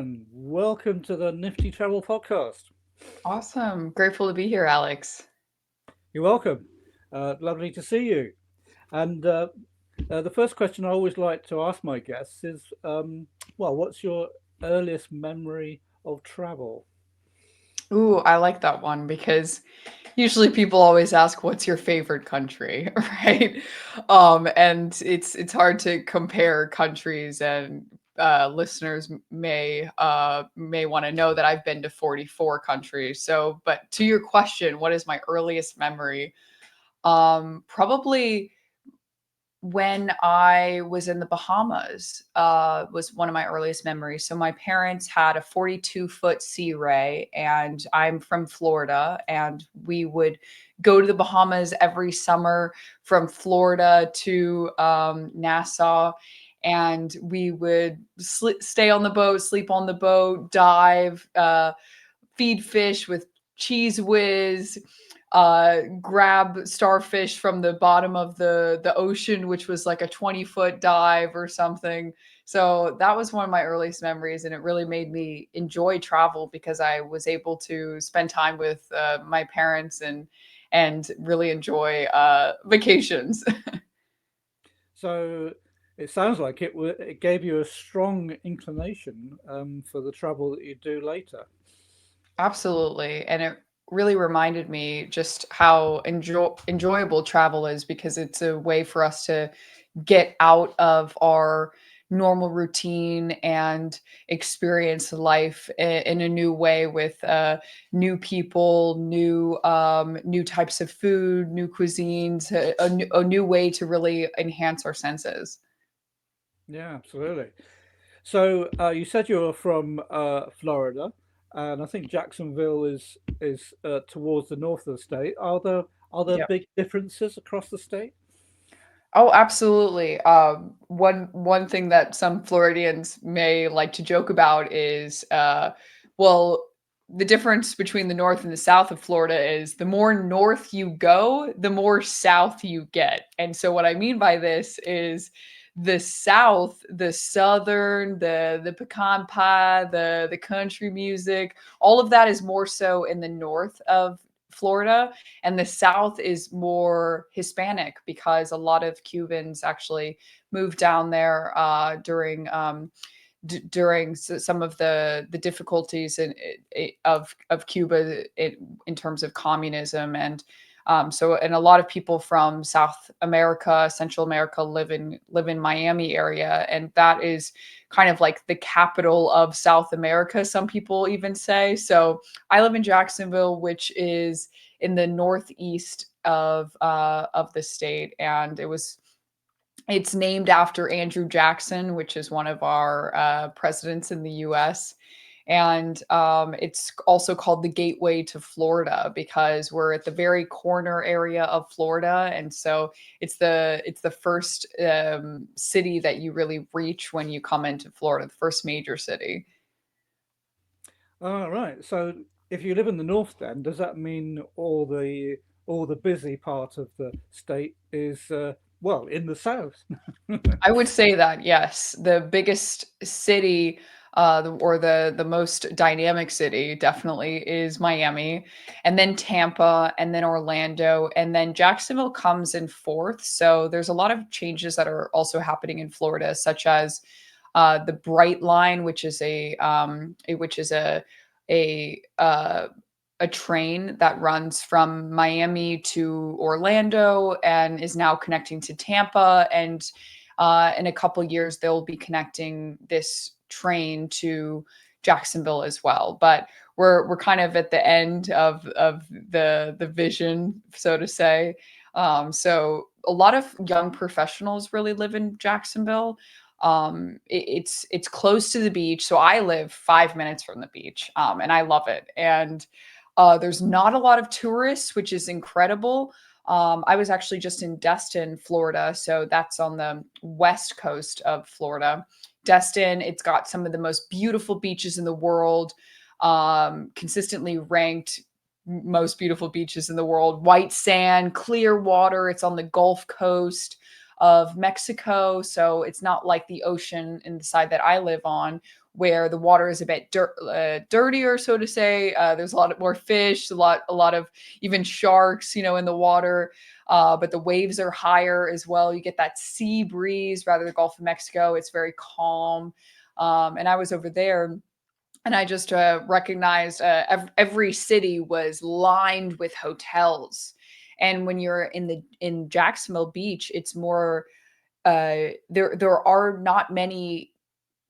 and welcome to the Nifty Travel Podcast. Awesome. Grateful to be here, Alex. You're welcome. Lovely to see you. And the first question I always like to ask my guests is, what's your earliest memory of travel? Ooh, I like that one because usually people always ask, "What's your favorite country?" Right? And it's hard to compare countries, and listeners may want to know that I've been to 44 countries. So, but to your question, what is my earliest memory? Probably when I was in the Bahamas, was one of my earliest memories. So my parents had a 42-foot Sea Ray, and I'm from Florida, and we would go to the Bahamas every summer from Florida to Nassau, and we would stay on the boat, sleep on the boat, dive, feed fish with cheese whiz, grab starfish from the bottom of the ocean, which was like a 20-foot dive or something. So that was one of my earliest memories, and it really made me enjoy travel because I was able to spend time with my parents and really enjoy vacations. So it sounds like it gave you a strong inclination for the travel that you do later. Absolutely. And it really reminded me just how enjoyable travel is because it's a way for us to get out of our normal routine and experience life in a new way with new people, new types of food, new cuisines, a new way to really enhance our senses. Yeah, absolutely. So you said you were from Florida, and I think Jacksonville is towards the north of the state. Are there big differences across the state? Oh, absolutely. One thing that some Floridians may like to joke about is, well, the difference between the north and the south of Florida is the more north you go, the more south you get. And so, what I mean by this is the south, the southern, the pecan pie, the country music, all of that is more so in the north of Florida, and the South is more Hispanic because a lot of Cubans actually moved down there during some of the difficulties of Cuba in terms of communism. And and a lot of people from South America, Central America live in Miami area, and that is kind of like the capital of South America, some people even say. So I live in Jacksonville, which is in the northeast of the state, and it's named after Andrew Jackson, which is one of our presidents in the U.S. And it's also called the Gateway to Florida because we're at the very corner area of Florida, and so it's the first city that you really reach when you come into Florida, the first major city. All right. So if you live in the north, then does that mean all the busy part of the state is in the south? I would say that, yes. The biggest city, or the most dynamic city definitely is Miami, and then Tampa, and then Orlando, and then Jacksonville comes in fourth. So there's a lot of changes that are also happening in Florida, such as the Bright Line, which is a a train that runs from Miami to Orlando and is now connecting to Tampa. And in a couple years, they'll be connecting this train to Jacksonville as well. But we're kind of at the end of the vision, so to say. So a lot of young professionals really live in Jacksonville. It's close to the beach, so I live 5 minutes from the beach, and I love it. And there's not a lot of tourists, which is incredible. I was actually just in Destin, Florida, so that's on the west coast of Florida. Destin, it's got some of the most beautiful beaches in the world, consistently ranked most beautiful beaches in the world. White sand, clear water. It's on the Gulf Coast of Mexico, so it's not like the ocean in the side that I live on, where the water is a bit dirtier, so to say. There's a lot more fish, a lot of even sharks, in the water. But the waves are higher as well. You get that sea breeze rather than the Gulf of Mexico. It's very calm. And I was over there and I just recognized every city was lined with hotels. And when you're in Jacksonville Beach, it's more there are not many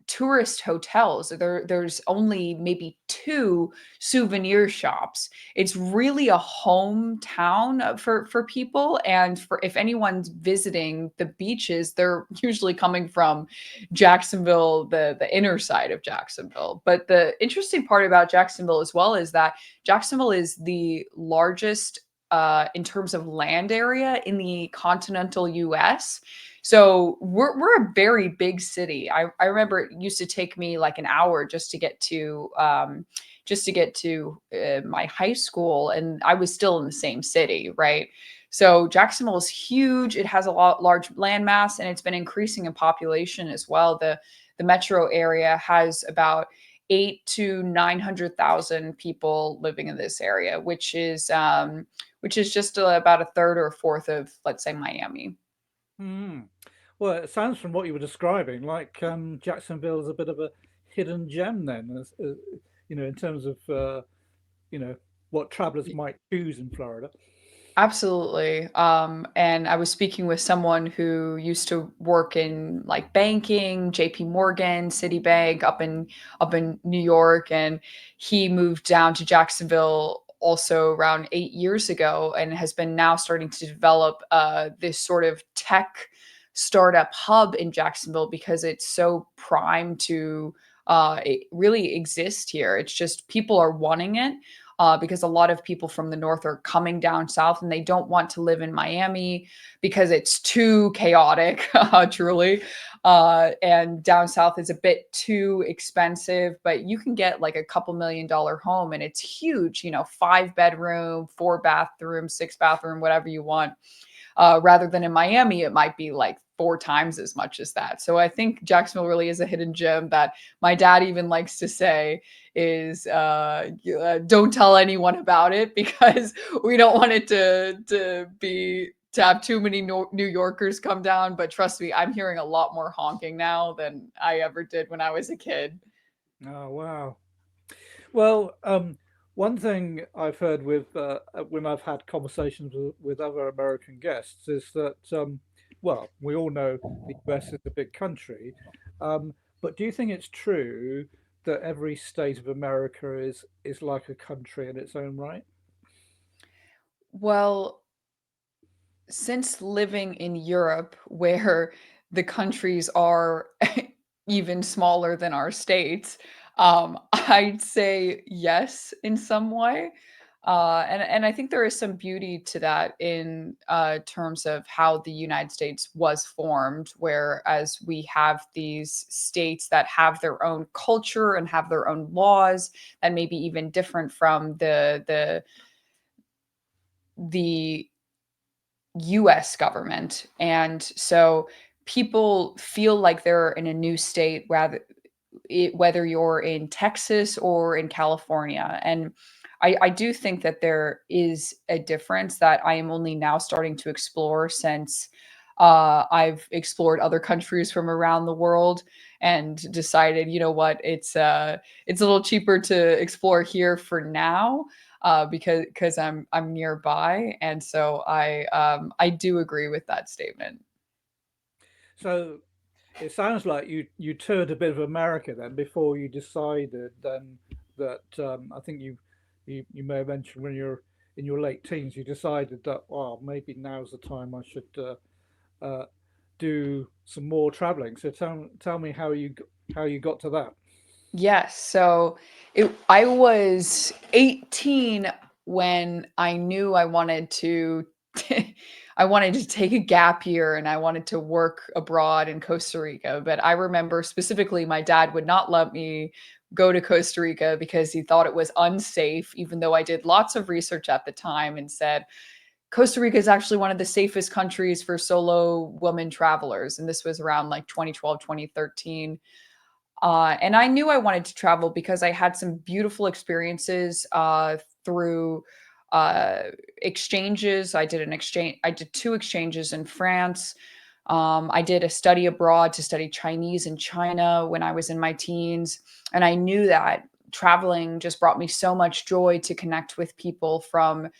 tourist hotels. There's only maybe two souvenir shops. It's really a hometown for people, and for if anyone's visiting the beaches, they're usually coming from Jacksonville, the inner side of Jacksonville. But the interesting part about Jacksonville as well is that Jacksonville is the largest in terms of land area in the continental US. So we're a very big city. I remember it used to take me like an hour just to get to my high school, and I was still in the same city, right? So Jacksonville is huge. It has a large landmass, and it's been increasing in population as well. The metro area has about 8 to 900,000 people living in this area, which is just about a third or a fourth of, let's say, Miami. Hmm. Well, it sounds from what you were describing like Jacksonville is a bit of a hidden gem then, in terms of you know what travelers might choose in Florida. Absolutely. And I was speaking with someone who used to work in like banking, JP Morgan, Citibank up in New York, and he moved down to Jacksonville also around 8 years ago and has been now starting to develop this sort of tech startup hub in Jacksonville because it's so primed to it really exist here. It's just people are wanting it because a lot of people from the north are coming down south and they don't want to live in Miami because it's too chaotic, truly. And down south is a bit too expensive, but you can get like a couple $1 million home and it's huge, 5 bedroom, 4 bathroom, 6 bathroom, whatever you want. Rather than in Miami, it might be like 4 times as much as that. So I think Jacksonville really is a hidden gem that my dad even likes to say is don't tell anyone about it because we don't want it to have too many New Yorkers come down. But trust me, I'm hearing a lot more honking now than I ever did when I was a kid. Oh wow. Well, one thing I've heard when I've had conversations with other American guests is that, well, we all know the US is a big country, but do you think it's true that every state of America is like a country in its own right? Well, since living in Europe, where the countries are even smaller than our states, I'd say yes in some way. And I think there is some beauty to that in terms of how the United States was formed, whereas we have these states that have their own culture and have their own laws that may be even different from the US government. And so people feel like they're in a new state, whether you're in Texas or in California. And I do think that there is a difference that I am only now starting to explore since I've explored other countries from around the world and decided, you know what, it's a little cheaper to explore here for now because I'm nearby, and so I do agree with that statement. So it sounds like you toured a bit of America then before you decided then that I think you may have mentioned when you're in your late teens you decided that, well, maybe now's the time I should uh, do some more traveling. So tell me how you got to that. Yes. So I was 18 when I knew I wanted to I wanted to take a gap year and I wanted to work abroad in Costa Rica. But I remember specifically my dad would not let me go to Costa Rica because he thought it was unsafe, even though I did lots of research at the time and said Costa Rica is actually one of the safest countries for solo women travelers. And this was around like 2012, 2013. And I knew I wanted to travel because I had some beautiful experiences through uh, exchanges. I did two exchanges in France. I did a study abroad to study Chinese in China when I was in my teens. And I knew that traveling just brought me so much joy to connect with people from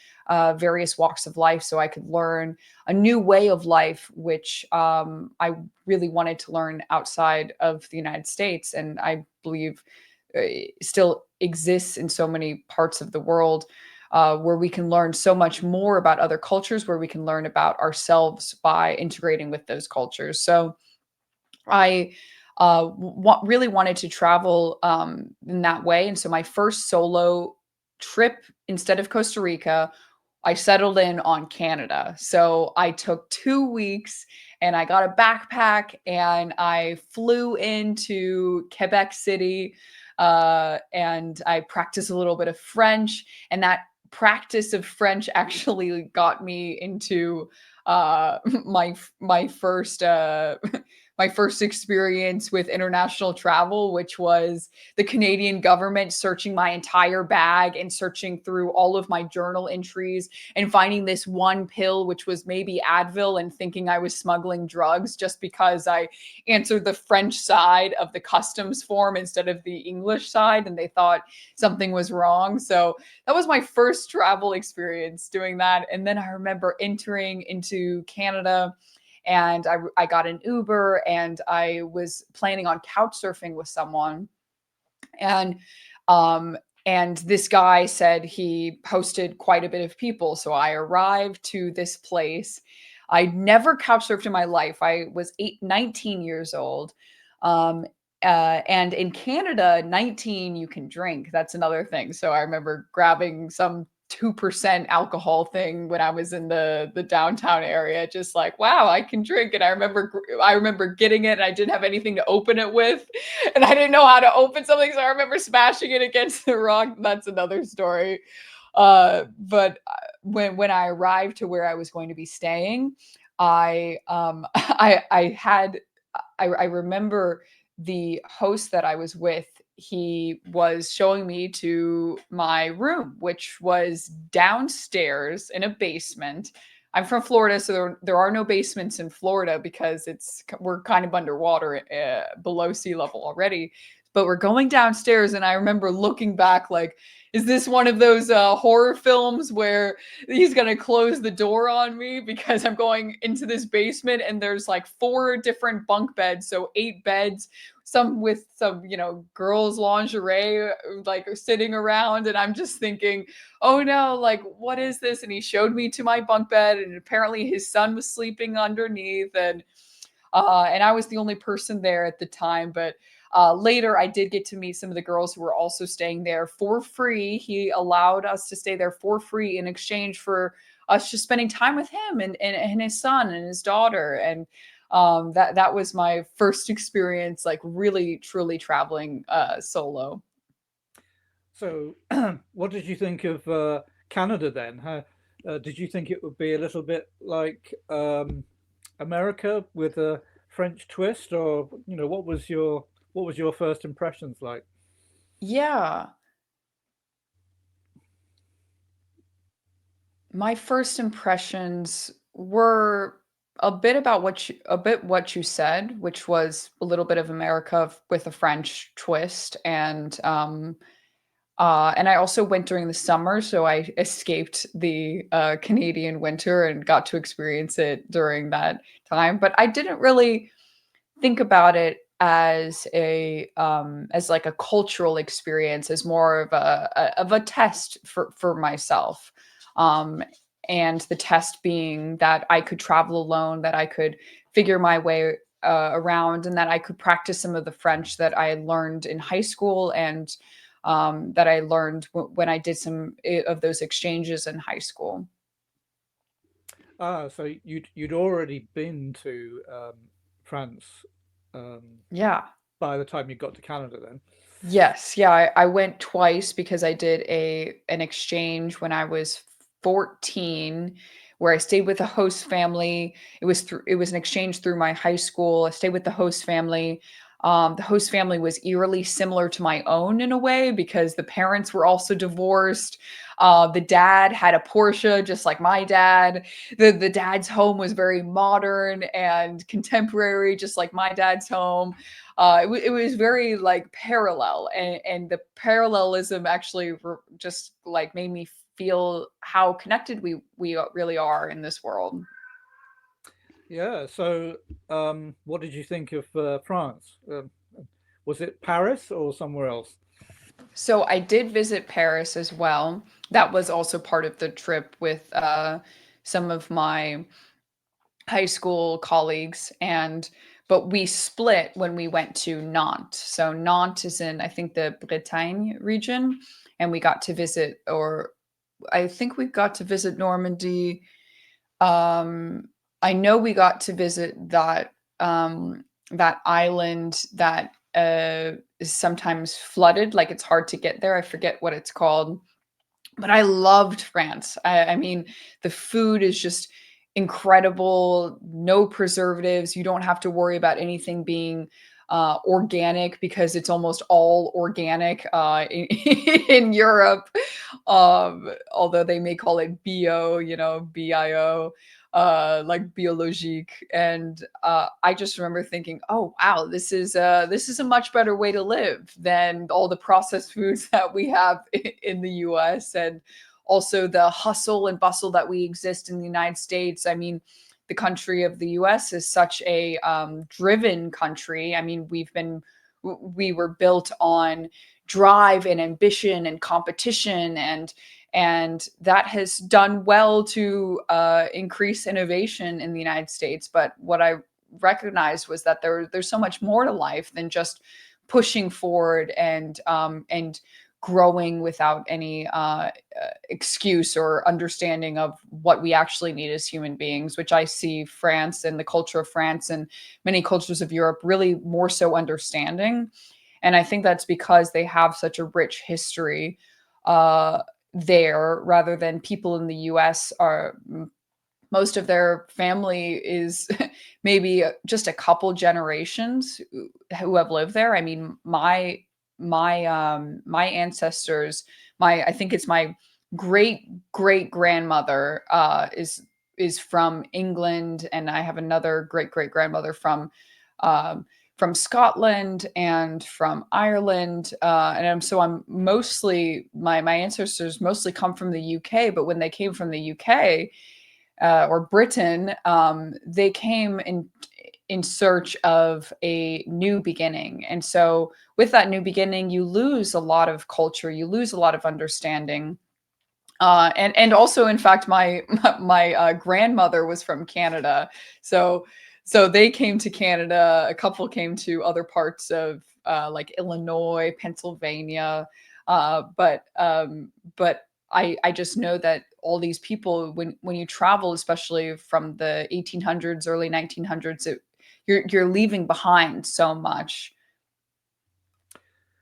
various walks of life so I could learn a new way of life, which I really wanted to learn outside of the United States. And I believe still exists in so many parts of the world where we can learn so much more about other cultures, where we can learn about ourselves by integrating with those cultures. So I really wanted to travel in that way. And so my first solo trip, instead of Costa Rica, I settled in on Canada. So I took 2 weeks and I got a backpack and I flew into Quebec City and I practiced a little bit of French. And that practice of French actually got me into my first my first experience with international travel, which was the Canadian government searching my entire bag and searching through all of my journal entries and finding this one pill, which was maybe Advil, and thinking I was smuggling drugs just because I answered the French side of the customs form instead of the English side. And they thought something was wrong. So that was my first travel experience doing that. And then I remember entering into Canada and I got an Uber and I was planning on couch surfing with someone. And um, and this guy said he hosted quite a bit of people. So I arrived to this place. I'd never couch surfed in my life. I was 19 years old. Um, and in Canada, 19, you can drink. That's another thing. So I remember grabbing some 2% alcohol thing when I was in the downtown area, just like, wow, I can drink. And I remember getting it and I didn't have anything to open it with. And I didn't know how to open something. So I remember smashing it against the rock. That's another story. But when I arrived to where I was going to be staying, I remember the host that I was with, he was showing me to my room, which was downstairs in a basement. I'm from Florida, so there are no basements in Florida because we're kind of underwater below sea level already. But we're going downstairs, and I remember looking back like, is this one of those horror films where he's gonna close the door on me because I'm going into this basement and there's like 4 different bunk beds, so 8 beds, some with some, girls' lingerie like sitting around, and I'm just thinking, oh no, like what is this? And he showed me to my bunk bed, and apparently his son was sleeping underneath, and I was the only person there at the time, but later, I did get to meet some of the girls who were also staying there for free. He allowed us to stay there for free in exchange for us just spending time with him and his son and his daughter. And that was my first experience, like really truly traveling solo. So, what did you think of Canada then? Did you think it would be a little bit like America with a French twist, or what was your first impressions like? Yeah, my first impressions were a bit what you said, which was a little bit of America with a French twist, and I also went during the summer, so I escaped the Canadian winter and got to experience it during that time. But I didn't really think about it as like a cultural experience, as more of a test for myself. Um, and the test being that I could travel alone, that I could figure my way around, and that I could practice some of the French that I learned in high school and that I learned when I did some of those exchanges in high school. So you'd already been to France um, Yeah. by the time you got to Canada, then. Yes, yeah, I went twice because I did an exchange when I was 14 where I stayed with a host family. It was an exchange through my high school. I stayed with the host family. The host family was eerily similar to my own in a way because the parents were also divorced. The dad had a Porsche, just like my dad. The dad's home was very modern and contemporary, just like my dad's home. It was very like parallel, and the parallelism actually just like made me feel how connected we really are in this world. Yeah. So, what did you think of France? Was it Paris or somewhere else? So I did visit Paris as well. That was also part of the trip with some of my high school colleagues, and but we split when we went to Nantes. So Nantes is in, I think, the Bretagne region, and we got to visit, or I think we got to visit Normandy. um I know we got to visit that island that is sometimes flooded, like it's hard to get there. I forget what it's called, but I loved France. I mean, the food is just incredible. No preservatives. You don't have to worry about anything being organic because it's almost all organic in Europe. Although they may call it bio, bio, like biologique. And I just remember thinking, oh wow, this is a much better way to live than all the processed foods that we have in the US, and also the hustle and bustle that we exist in the United States. I mean, the country of the US is such a driven country. I mean, we were built on drive and ambition and competition, and that has done well to increase innovation in the United States. But what I recognized was that there's so much more to life than just pushing forward and growing without any excuse or understanding of what we actually need as human beings, which I see France and the culture of France and many cultures of Europe really more so understanding. And I think that's because they have such a rich history uh, there, rather than people in the US are, most of their family is maybe just a couple generations who have lived there. I mean, my ancestors, my I think it's my great great grandmother is from England, and I have another great great grandmother from Scotland and from Ireland, so I'm mostly my ancestors mostly come from the UK. But when they came from the UK or Britain, they came in search of a new beginning. And so with that new beginning, you lose a lot of culture, you lose a lot of understanding. And also, in fact, my grandmother was from Canada, so they came to Canada. A couple came to other parts of like Illinois, Pennsylvania, but I just know that all these people, when you travel, especially from the 1800s, early 1900s, you're leaving behind so much.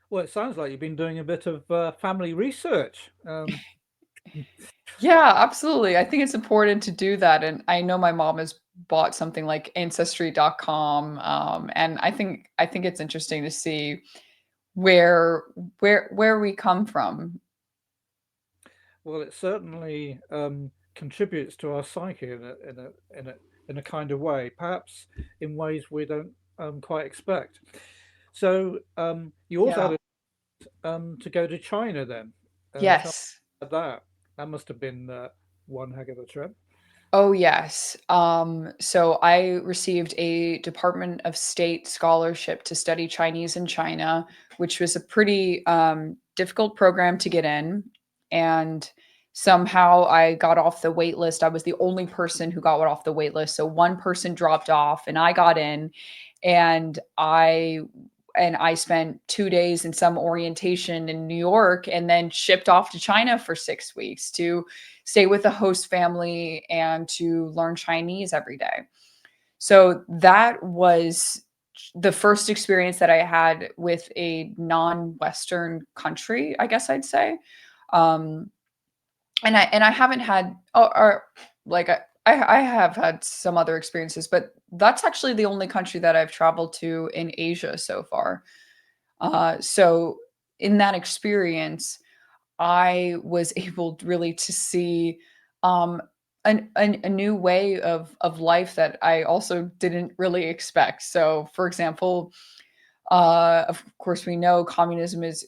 Well, it sounds like you've been doing a bit of family research. Yeah, absolutely. I think it's important to do that. And I know my mom has bought something like ancestry.com. And I think it's interesting to see where where we come from. Well, it certainly contributes to our psyche in a kind of way, perhaps in ways we don't quite expect. So you also Yeah. had to go to China then. Tell Yes. me about that. That must have been one heck of a trip. Oh, yes. So I received a Department of State scholarship to study Chinese in China, which was a pretty difficult program to get in. And somehow I got off the wait list. I was the only person who got off the wait list. So one person dropped off and I got in, and I spent 2 days in some orientation in New York, and then shipped off to China for 6 weeks to stay with a host family and to learn Chinese every day. So that was the first experience that I had with a non-Western country, I guess I'd say. Um, and I haven't had, or like I have had some other experiences, but that's actually the only country that I've traveled to in Asia so far. So in that experience, I was able really to see um, a new way of life that I also didn't really expect. So, for example, of course, we know communism is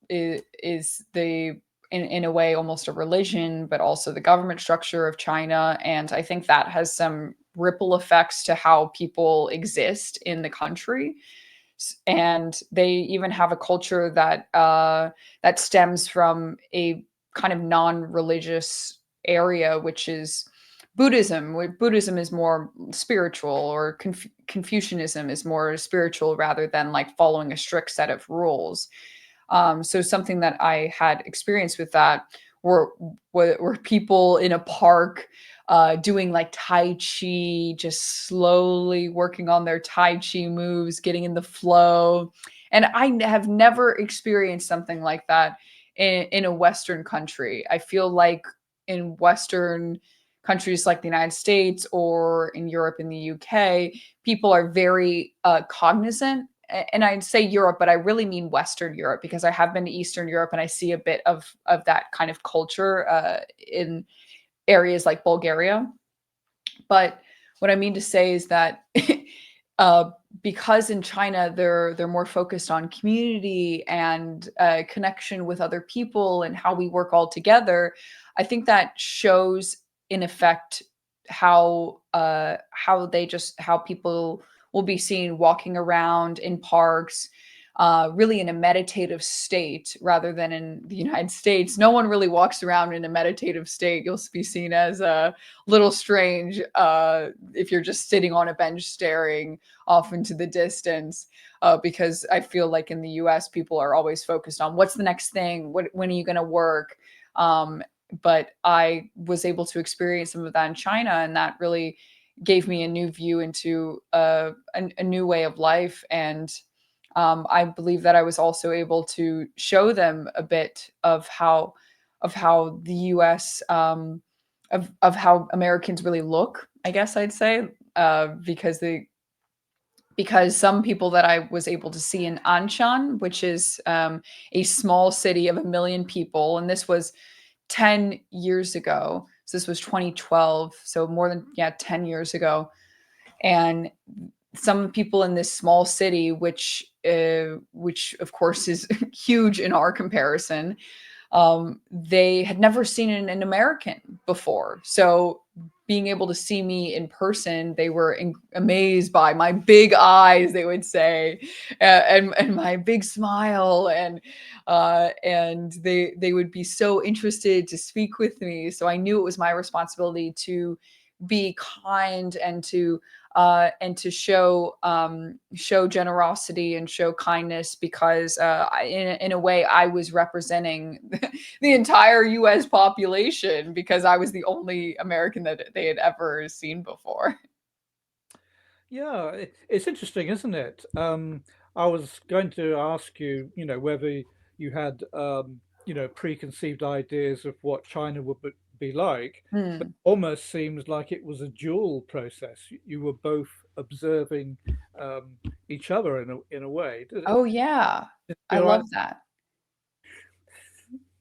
the in a way almost a religion, but also the government structure of China, and I think that has some ripple effects to how people exist in the country. And they even have a culture that that stems from a kind of non-religious area, which is Buddhism. Where Buddhism is more spiritual, or Confucianism is more spiritual rather than like following a strict set of rules. So something that I had experience with that were people in a park doing like Tai Chi, just slowly working on their Tai Chi moves, getting in the flow. And have never experienced something like that in a Western country. I feel like in Western countries like the United States or in Europe and the UK, people are very cognizant. And I'd say Europe, but I really mean Western Europe, because I have been to Eastern Europe and I see a bit of that kind of culture in areas like Bulgaria. But what I mean to say is that uh, because in China they're more focused on community and connection with other people and how we work all together, I think that shows in effect how people will be seen walking around in parks, really in a meditative state rather than in the United States. No one really walks around in a meditative state. You'll be seen as a little strange if you're just sitting on a bench staring off into the distance. Because I feel like in the US, people are always focused on what's the next thing, when are you going to work? But I was able to experience some of that in China, and that really gave me a new view into a new way of life. And I believe that I was also able to show them a bit of how the U.S. Of how Americans really look, I guess I'd say, because some people that I was able to see in Anshan, which is a small city of 1 million people, and this was 10 years ago. So this was 2012, so more than 10 years ago. And some people in this small city, which of course is huge in our comparison, they had never seen an American before. So being able to see me in person, they were amazed by my big eyes, they would say, and my big smile, and they would be so interested to speak with me. So I knew it was my responsibility to be kind and to show generosity and show kindness, because in a way I was representing the entire U.S. population, because I was the only American that they had ever seen before. Yeah, it's interesting, isn't it? I was going to ask you, whether you had, preconceived ideas of what China would be like, but Hmm. almost seems like it was a dual process. You were both observing each other in a way. Did it Oh yeah, I feel right? love that.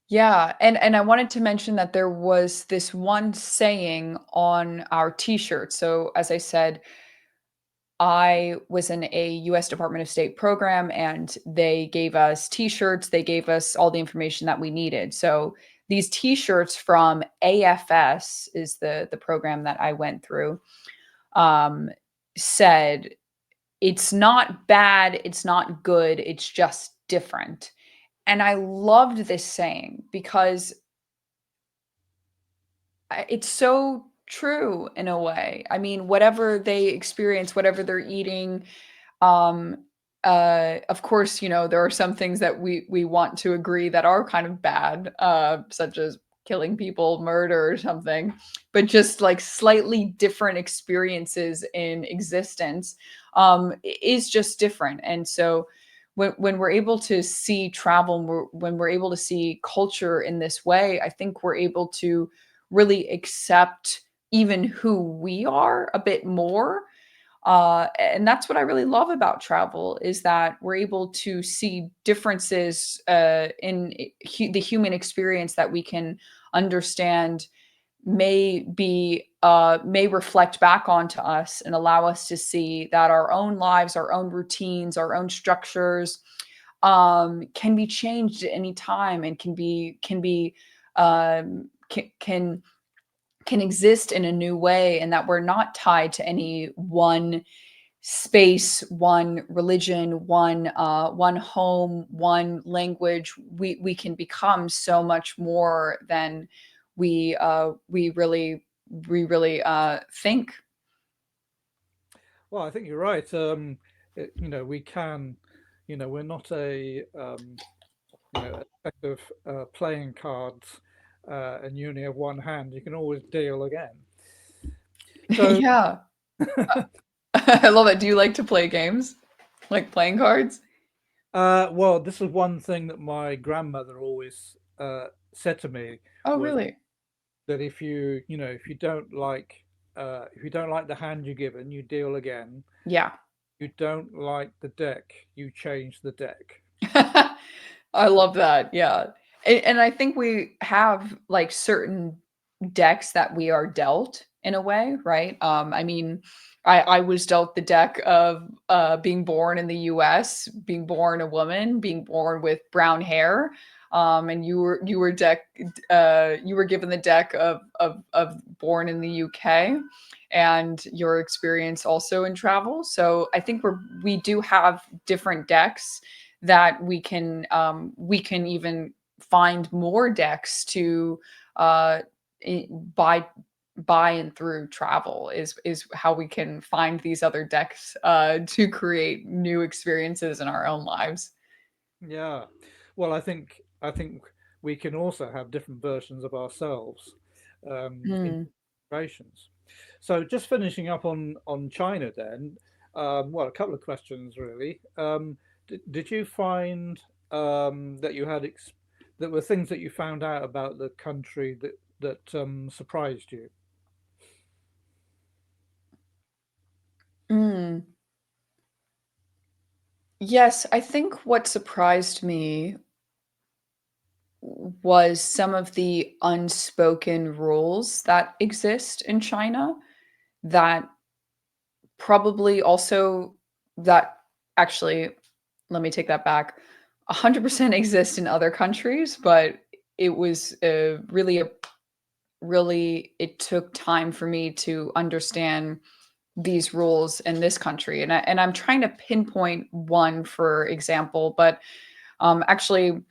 Yeah, and I wanted to mention that there was this one saying on our T-shirt. So as I said, I was in a US Department of State program, and they gave us t-shirts, they gave us all the information that we needed. So these t-shirts from AFS is the program that I went through, um, said it's not bad, it's not good, it's just different. And I loved this saying because it's so true in a way. I mean, whatever they experience, whatever they're eating, um, of course, there are some things that we want to agree that are kind of bad, such as killing people, murder, or something. But just like slightly different experiences in existence is just different. And so when we're able to see travel, and when we're able to see culture in this way, I think we're able to really accept even who we are a bit more. And that's what I really love about travel is that we're able to see differences in the human experience that we can understand may reflect back onto us and allow us to see that our own lives, our own routines, our own structures can be changed at any time and can exist in a new way, and that we're not tied to any one space, one religion, one home, one language. We can become so much more than we really think. Well, I think you're right. We can, we're not a set of playing cards, and you only have one hand. You can always deal again. So, Yeah. I love it. Do you like to play games? Like playing cards? well, this is one thing that my grandmother always said to me Oh, was really? that if you don't like the hand you're given, you deal again. Yeah. You don't like the deck, you change the deck. I love that. Yeah. And I think we have like certain decks that we are dealt in a way, right? I mean, I was dealt the deck of being born in the US, being born a woman, being born with brown hair. And you were given the deck of born in the UK and your experience also in travel. So I think we do have different decks that we can even find more decks to uh, buy and through travel is how we can find these other decks to create new experiences in our own lives. Yeah. Well, I think we can also have different versions of ourselves in Hmm. situations. So just finishing up on China then, well, a couple of questions really. Did you find that you had that were things that you found out about the country that surprised you? Mm. Yes, I think what surprised me was some of the unspoken rules that exist in China that probably also that actually, let me take that back. 100% exists in other countries, but it was really it took time for me to understand these rules in this country. And I'm trying to pinpoint one, for example, but actually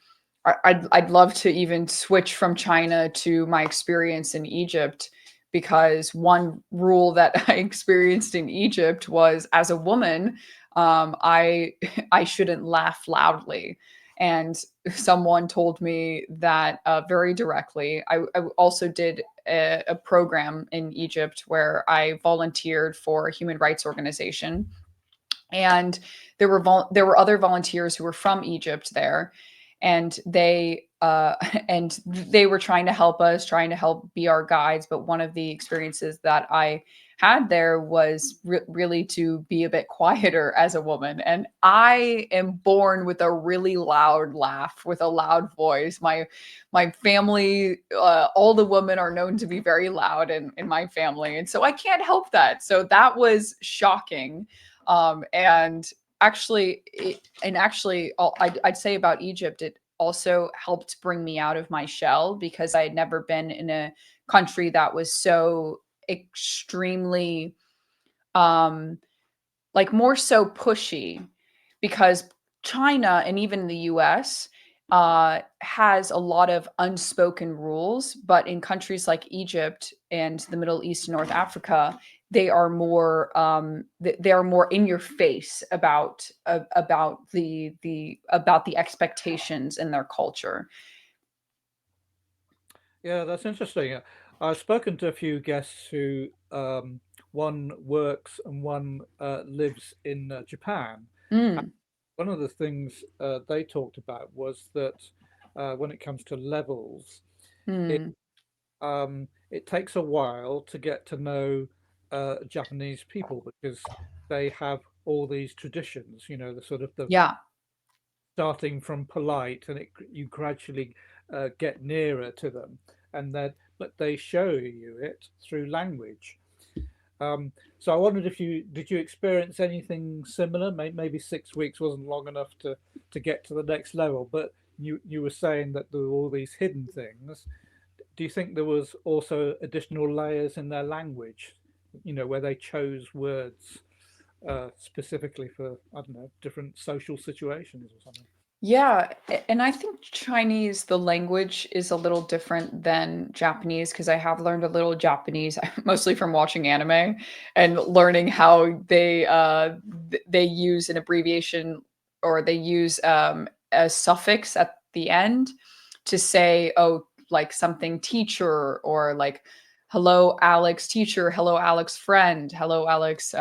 I'd love to even switch from China to my experience in Egypt, because one rule that I experienced in Egypt was, as a woman, I I shouldn't laugh loudly. And someone told me that very directly. I also did a program in Egypt where I volunteered for a human rights organization, and there were other volunteers who were from Egypt there, and they and they were trying to help us, trying to help be our guides. But one of the experiences that I had there was really to be a bit quieter as a woman. And I am born with a really loud laugh, with a loud voice. My family, all the women are known to be very loud in my family, and so I can't help that. So that was shocking. And actually, I'd say about Egypt, it also helped bring me out of my shell, because I had never been in a country that was so extremely um like more so pushy, because China and even the US has a lot of unspoken rules, but in countries like Egypt and the Middle East and North Africa, they are more in your face about the expectations in their culture. Yeah, that's interesting. I've spoken to a few guests who one works and one lives in Japan. Mm, One of the things they talked about was that when it comes to levels, it mm, um, it takes a while to get to know Japanese people because they have all these traditions. You know, the sort of the Yeah. starting from polite, and you gradually get nearer to them, and that but they show you it through language. So I wondered if you did you experience anything similar? Maybe 6 weeks wasn't long enough to get to the next level, but you were saying that there were all these hidden things. Do you think there was also additional layers in their language, where they chose words specifically for, I don't know, different social situations or something? Yeah, and I think Chinese, the language is a little different than Japanese because I have learned a little Japanese, mostly from watching anime and learning how they use an abbreviation, or they use a suffix at the end to say, oh, like something teacher, or like hello Alex teacher, hello Alex friend, hello Alex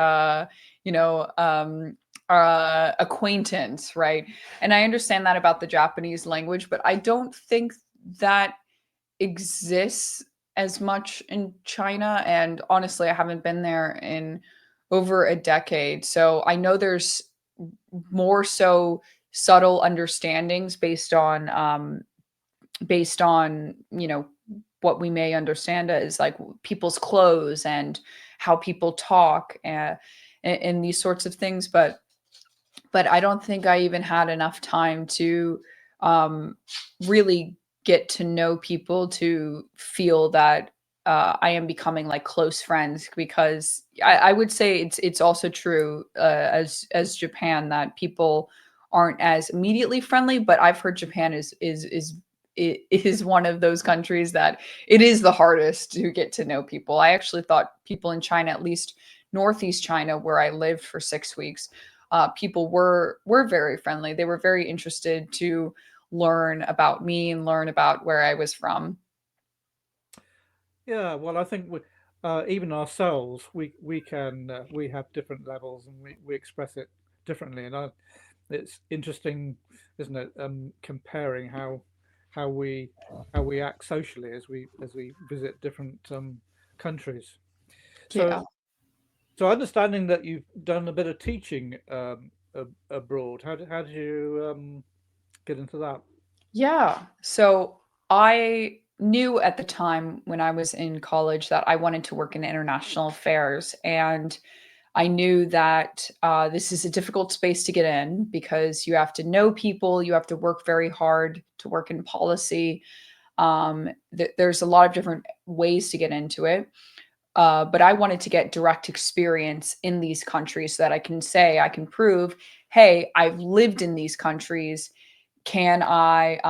you know um acquaintance, right? And I understand that about the Japanese language, but I don't think that exists as much in China. And honestly, I haven't been there in over a decade. So I know there's more so subtle understandings based on what we may understand as like people's clothes and how people talk, and these sorts of things. But I don't think I even had enough time to um, really get to know people to feel that I am becoming like close friends, because I would say it's also true as Japan, that people aren't as immediately friendly. But I've heard Japan is one of those countries that it is the hardest to get to know people. I actually thought people in China, at least Northeast China, where I lived for 6 weeks, people were very friendly. They were very interested to learn about me and learn about where I was from. Yeah, well, I think even ourselves, we have different levels, and we express it differently. And it's interesting, isn't it? Comparing how we how we act socially as we visit different countries. Yeah. So so understanding that you've done a bit of teaching abroad, how did you get into that? Yeah. So I knew at the time when I was in college that I wanted to work in international affairs. And I knew that this is a difficult space to get in because you have to know people, you have to work very hard to work in policy. There's a lot of different ways to get into it. But I wanted to get direct experience in these countries so that I can prove, hey, I've lived in these countries. Can I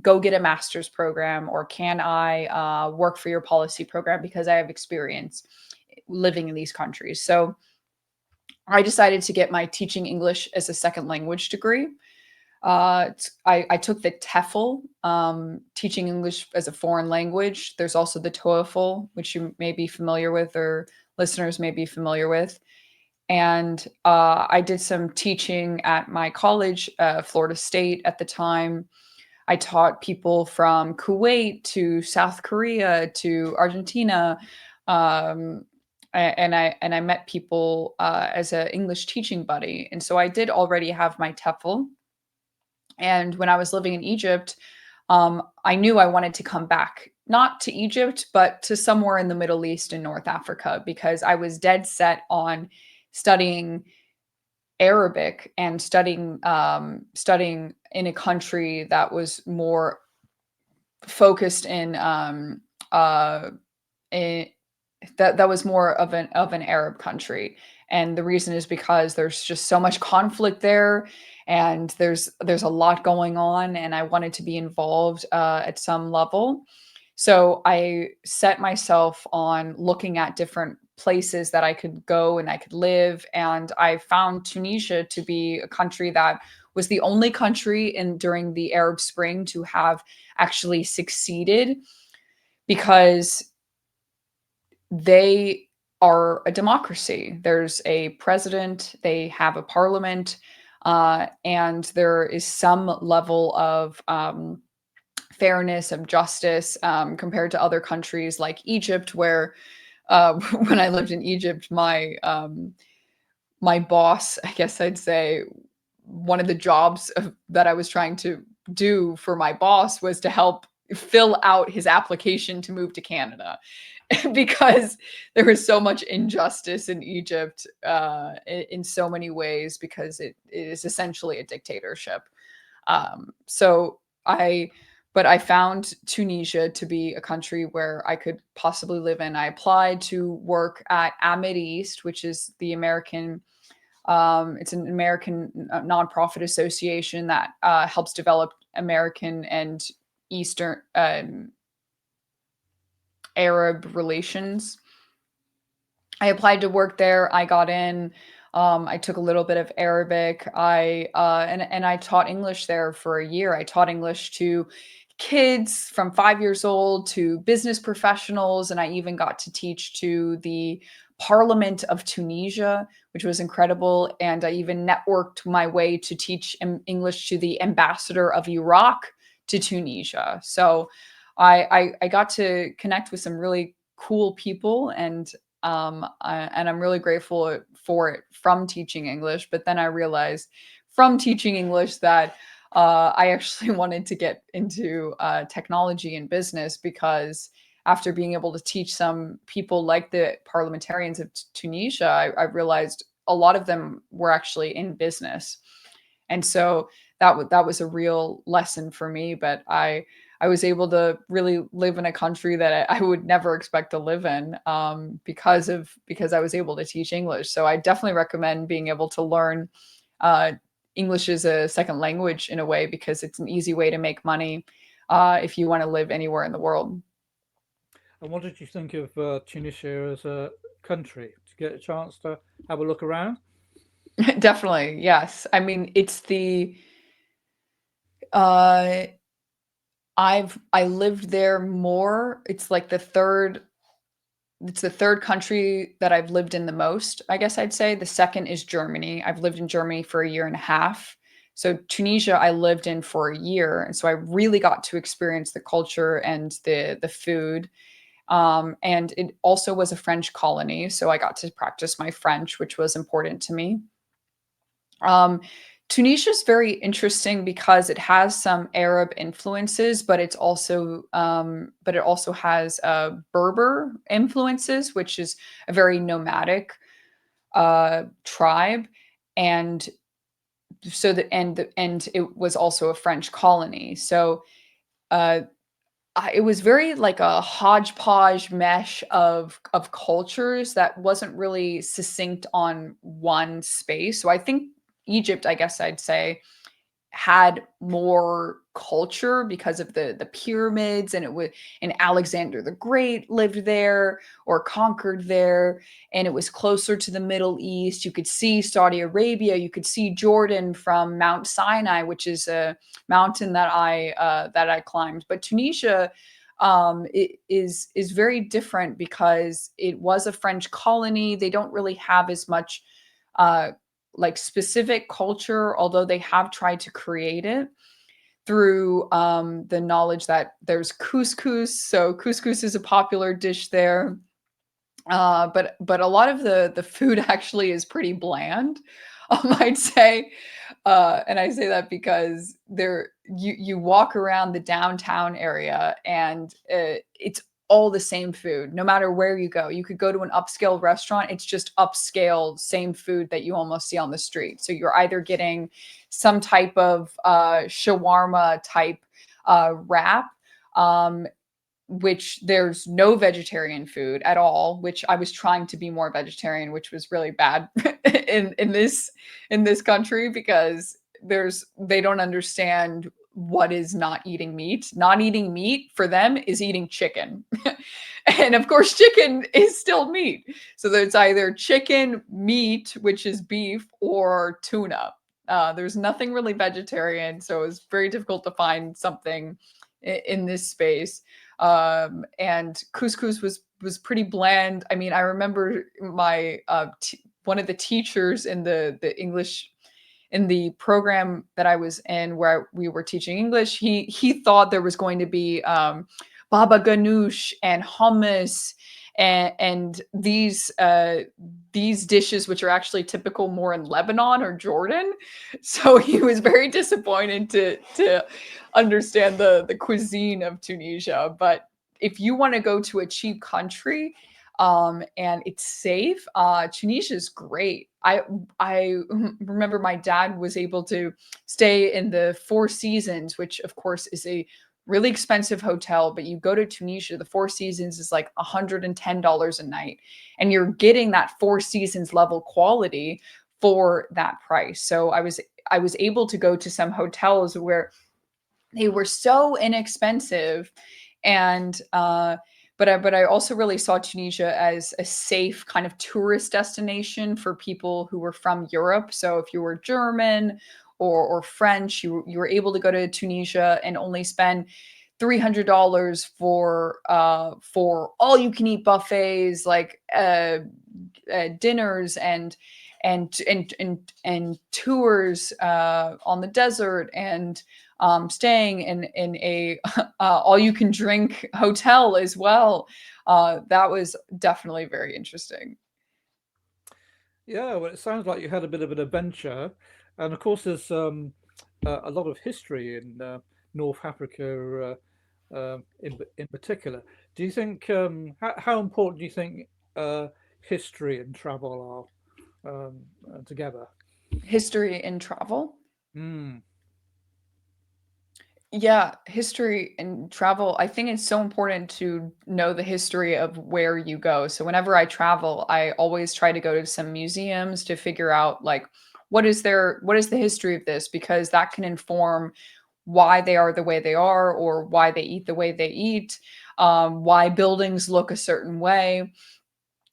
go get a master's program, or can I work for your policy program because I have experience living in these countries? So I decided to get my teaching English as a second language degree. I took the TEFL, teaching English as a foreign language. There's also the TOEFL, which you may be familiar with, or listeners may be familiar with. And I did some teaching at my college, Florida State at the time. I taught people from Kuwait to South Korea to Argentina. Um, and I met people as an English teaching buddy. And so I did already have my TEFL. And when I was living in Egypt, I knew I wanted to come back, not to Egypt, but to somewhere in the Middle East and North Africa, because I was dead set on studying Arabic and studying in a country that was more focused uh, in that was more of an Arab country. And the reason is because there's just so much conflict there, and there's a lot going on, and I wanted to be involved at some level. So I set myself on looking at different places that I could go and I could live, and I found Tunisia to be a country that was the only country in during the Arab Spring to have actually succeeded, because they are a democracy. There's a president, they have a parliament, and there is some level of fairness, of justice, compared to other countries like Egypt, where when I lived in Egypt, my boss, I guess I'd say, one of the jobs that I was trying to do for my boss was to help fill out his application to move to Canada because there was so much injustice in Egypt in so many ways because it is essentially a dictatorship. So I, but I found Tunisia to be a country where I could possibly live in. I applied to work at Amid East, which is the American, it's an American nonprofit association that helps develop American and Eastern Arab relations. I applied to work there. I got in. I took a little bit of Arabic. And I taught English there for a year. I taught English to kids from 5 years old to business professionals, and I even got to teach to the Parliament of Tunisia, which was incredible. And I even networked my way to teach English to the ambassador of Iraq to Tunisia. So I got to connect with some really cool people, and and I'm really grateful for it from teaching English. But then I realized from teaching English that I actually wanted to get into technology and business, because after being able to teach some people like the parliamentarians of Tunisia, I realized a lot of them were actually in business. And so that was a real lesson for me. But I was able to really live in a country that I would never expect to live in, because I was able to teach English. So I definitely recommend being able to learn uh, English as a second language in a way, because it's an easy way to make money if you want to live anywhere in the world. And what did you think of Tunisia as a country? Did you get a chance to have a look around? Definitely, yes. I mean, it's the uh, I lived there more. It's the third country that I've lived in the most, I guess I'd say. The second is Germany. I've lived in Germany for a year and a half. So Tunisia, I lived in for a year, and so I really got to experience the culture and the food. And it also was a French colony, so I got to practice my French, which was important to me. Um, Tunisia is very interesting because it has some Arab influences, but it also has Berber influences, which is a very nomadic tribe, and and it was also a French colony. So uh, it was very like a hodgepodge mesh of cultures that wasn't really succinct on one space. So I think Egypt, I guess I'd say, had more culture because of the pyramids, and it was, and Alexander the Great lived there or conquered there, and it was closer to the Middle East. You could see Saudi Arabia, you could see Jordan from Mount Sinai, which is a mountain that I climbed. But Tunisia it is very different because it was a French colony. They don't really have as much uh, like specific culture, although they have tried to create it through the knowledge that there's couscous. So couscous is a popular dish there. But a lot of the food actually is pretty bland, I'd say, and I say that because you walk around the downtown area, and it's all the same food, no matter where you go. You could go to an upscale restaurant, it's just upscale, same food that you almost see on the street. So you're either getting some type of shawarma type wrap, um, which there's no vegetarian food at all, which I was trying to be more vegetarian, which was really bad in this country, because they don't understand what is not eating meat. Not eating meat for them is eating chicken. And of course chicken is still meat. So there's either chicken, meat, which is beef, or tuna. There's nothing really vegetarian, so it's very difficult to find something in this space. And couscous was pretty bland. I mean, I remember my one of the teachers in the English in the program that I was in where we were teaching English, he thought there was going to be baba ganoush and hummus and these dishes, which are actually typical more in Lebanon or Jordan. So he was very disappointed to understand the cuisine of Tunisia. But if you want to go to a cheap country and it's safe, Tunisia is great. I remember my dad was able to stay in the Four Seasons, which of course is a really expensive hotel, but you go to Tunisia, the Four Seasons is like $110 a night, and you're getting that Four Seasons level quality for that price. So I was able to go to some hotels where they were so inexpensive, and but I also really saw Tunisia as a safe kind of tourist destination for people who were from Europe. So if you were German or French, you were able to go to Tunisia and only spend $300 for all you can eat buffets, like dinners and tours on the desert, and staying in a all you can drink hotel as well. That was definitely very interesting. Yeah, well, it sounds like you had a bit of an adventure, and of course, there's a lot of history in North Africa, in particular. Do you think how important do you think history and travel are together? History and travel. Mm, Yeah, history and travel. I think it's so important to know the history of where you go. So whenever I travel, I always try to go to some museums to figure out like what is the history of this, because that can inform why they are the way they are, or why they eat the way they eat, why buildings look a certain way.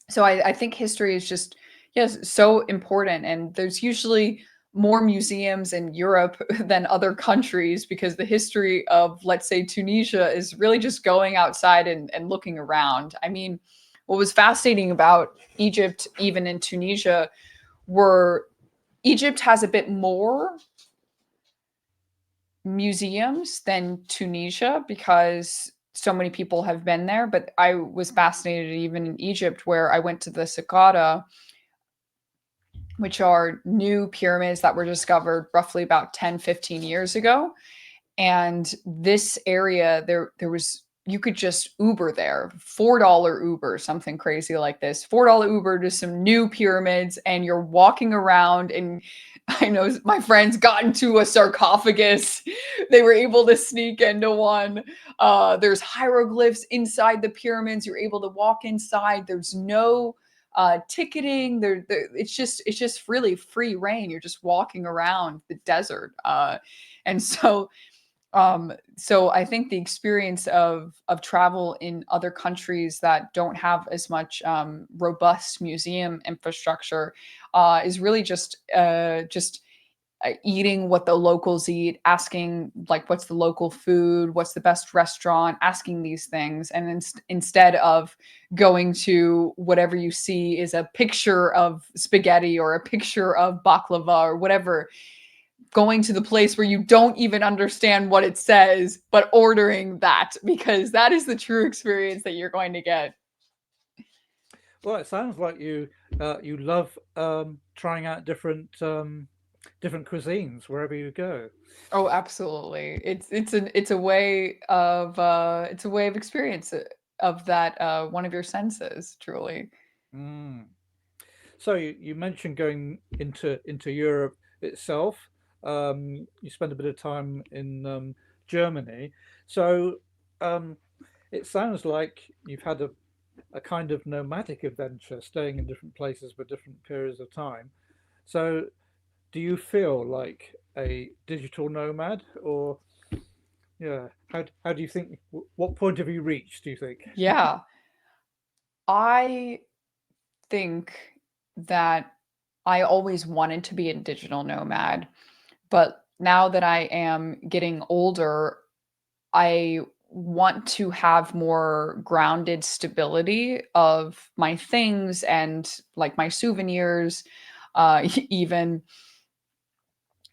So I think history is just, yes, so important. And there's usually more museums in Europe than other countries, because the history of, let's say, Tunisia is really just going outside and looking around. I mean, what was fascinating about Egypt, even in Tunisia, were Egypt has a bit more museums than Tunisia because so many people have been there. But I was fascinated even in Egypt, where I went to the Saqqara, which are new pyramids that were discovered roughly about 10, 15 years ago. And this area, there was, you could just Uber there, $4 Uber, something crazy like this, $4 Uber to some new pyramids, and you're walking around. And I know my friends got into a sarcophagus. They were able to sneak into one. There's hieroglyphs inside the pyramids. You're able to walk inside. There's no ticketing. It's just really free reign. You're just walking around the desert. And so I think the experience of travel in other countries that don't have as much robust museum infrastructure is really just eating what the locals eat, asking like what's the local food, what's the best restaurant, asking these things, and then instead of going to whatever you see is a picture of spaghetti or a picture of baklava or whatever, going to the place where you don't even understand what it says, but ordering that, because that is the true experience that you're going to get. well, it sounds like you love trying out different cuisines wherever you go. Oh, absolutely. It's a way of experience of that one of your senses, truly. Mm. So you mentioned going into Europe itself. You spent a bit of time in Germany. So um, it sounds like you've had a kind of nomadic adventure, staying in different places for different periods of time. So do you feel like a digital nomad, or yeah, how do you think? What point have you reached? Do you think? Yeah. I think that I always wanted to be a digital nomad, but now that I am getting older, I want to have more grounded stability of my things and like my souvenirs, even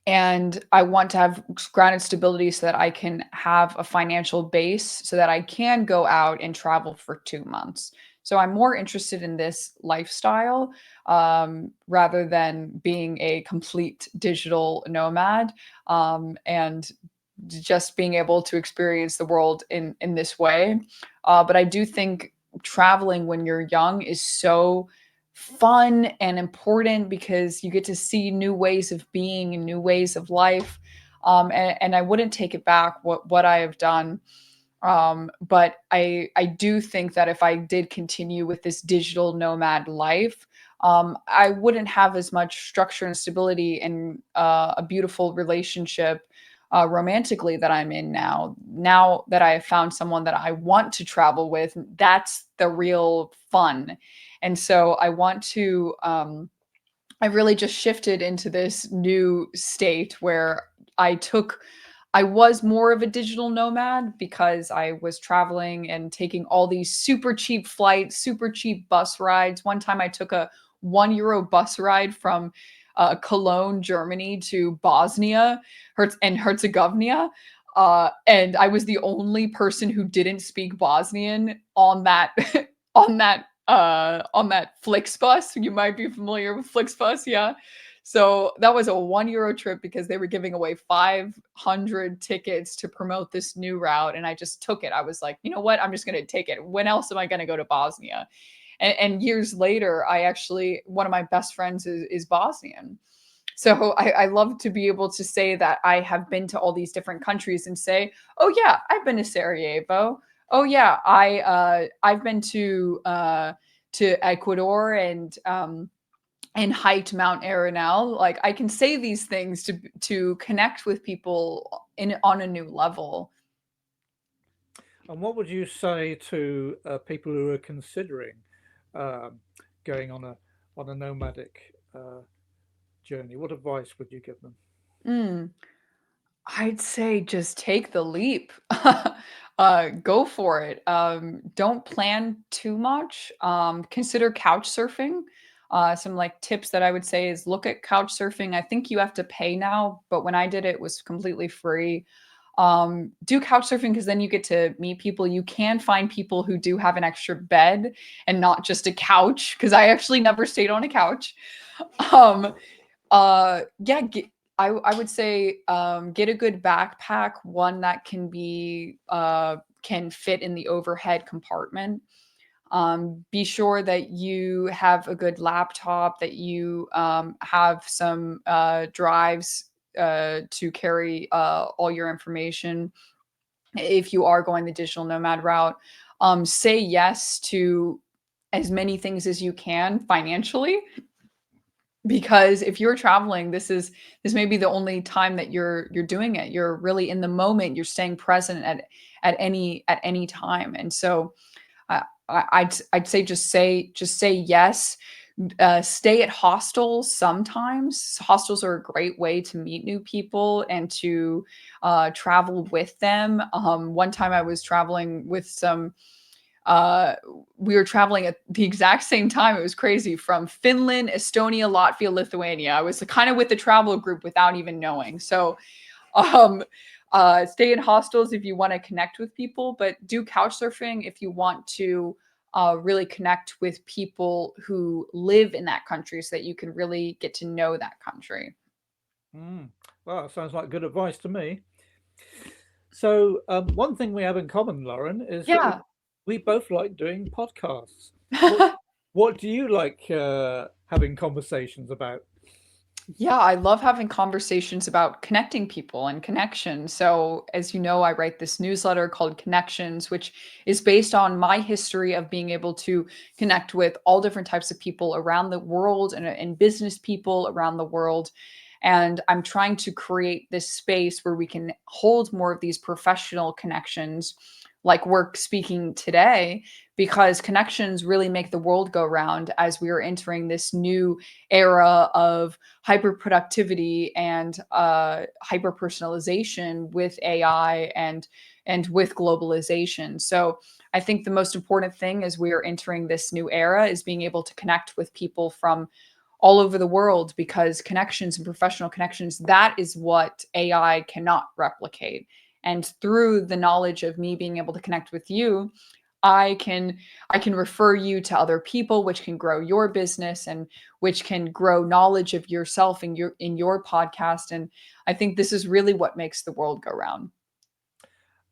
and I want to have grounded stability so that I can have a financial base so that I can go out and travel for 2 months. So I'm more interested in this lifestyle rather than being a complete digital nomad, and just being able to experience the world in this way. But I do think traveling when you're young is so fun and important because you get to see new ways of being and new ways of life. And I wouldn't take it back what I have done. But I do think that if I did continue with this digital nomad life, I wouldn't have as much structure and stability and a beautiful relationship romantically that I'm in now. Now that I have found someone that I want to travel with, that's the real fun. And so I want to, I really just shifted into this new state where I took I was more of a digital nomad because I was traveling and taking all these super cheap flights, super cheap bus rides. One time I took a €1 bus ride from Cologne, Germany to Bosnia and Herzegovina. And I was the only person who didn't speak Bosnian on that on that Flixbus. You might be familiar with Flixbus, yeah. So that was a €1 trip because they were giving away 500 tickets to promote this new route. And I just took it. I was like, you know what? I'm just going to take it. When else am I going to go to Bosnia? And years later, one of my best friends is Bosnian. So I love to be able to say that I have been to all these different countries and say, oh yeah, I've been to Sarajevo. Oh yeah, I've been to Ecuador and hiked Mount Arenal. Like I can say these things to connect with people in on a new level. And what would you say to people who are considering um, going on a nomadic journey? What advice would you give them? Mm, I'd say just take the leap. Go for it. Don't plan too much. Consider couch surfing. Some like tips that I would say is look at couch surfing. I think you have to pay now, but when I did it, it was completely free. Do couch surfing because then you get to meet people. You can find people who do have an extra bed and not just a couch because I actually never stayed on a couch. Um, yeah, I would say get a good backpack, one that can fit in the overhead compartment. Be sure that you have a good laptop, that you have some drives to carry all your information if you are going the digital nomad route. Say yes to as many things as you can financially, because if you're traveling, this may be the only time that you're doing it. You're really in the moment. You're staying present at any time. And so I'd say just say yes. Stay at hostels sometimes. Hostels are a great way to meet new people and to travel with them. One time I was traveling with some uh, we were traveling at the exact same time. It was crazy, from Finland, Estonia, Latvia, Lithuania. I was kind of with the travel group without even knowing. So, um, stay in hostels if you want to connect with people, but do couch surfing if you want to really connect with people who live in that country so that you can really get to know that country. Mm. Well, that sounds like good advice to me. So, one thing we have in common, Lauren, is that Yeah. we both like doing podcasts. What What do you like having conversations about? Yeah, I love having conversations about connecting people and connection. So, as you know, I write this newsletter called Connections, which is based on my history of being able to connect with all different types of people around the world and business people around the world. And I'm trying to create this space where we can hold more of these professional connections, like we're speaking today, because connections really make the world go round as we are entering this new era of hyper productivity and hyper personalization with AI and with globalization. So I think the most important thing as we are entering this new era is being able to connect with people from all over the world, because connections and professional connections, that is what AI cannot replicate. And through the knowledge of me being able to connect with you, I can I can refer you to other people, which can grow your business and which can grow knowledge of yourself in your podcast. And I think this is really what makes the world go round.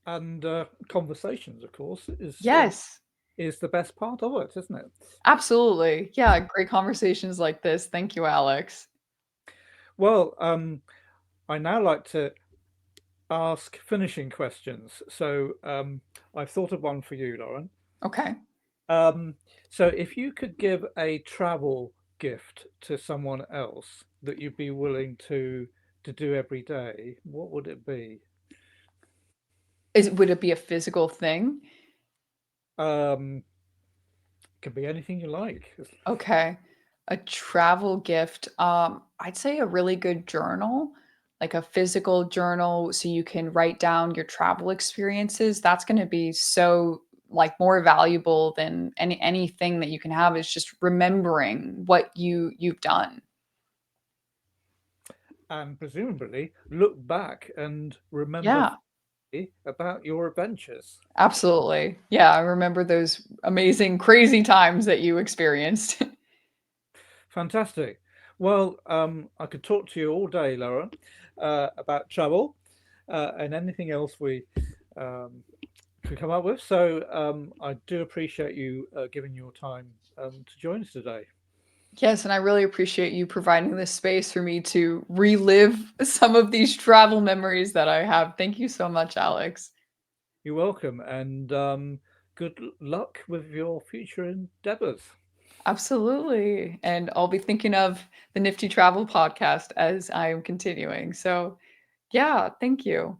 And conversations, of course, Yes, is the best part of it, isn't it? absolutely. Yeah, great conversations like this. Thank you, Alex. Well, I now like to ask finishing questions. So I've thought of one for you, Lauren. Okay. Um, so if you could give a travel gift to someone else that you'd be willing to do every day, what would it be? Would it be a physical thing? Um, Could be anything you like. Okay. A travel gift. I'd say a really good journal, like a physical journal so you can write down your travel experiences. That's going to be so like more valuable than anything that you can have, is just remembering what you've done. And presumably look back and remember Yeah. about your adventures. Absolutely. Yeah, I remember those amazing crazy times that you experienced. Fantastic. Well, I could talk to you all day, Lauren, about travel and anything else we um, could come up with. So I do appreciate you giving your time to join us today. Yes, and I really appreciate you providing this space for me to relive some of these travel memories that I have. Thank you so much, Alex. You're welcome, and good luck with your future endeavors. Absolutely. And I'll be thinking of the Nifty Travel podcast as I am continuing. So, yeah, thank you.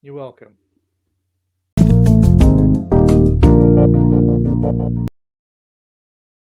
You're welcome.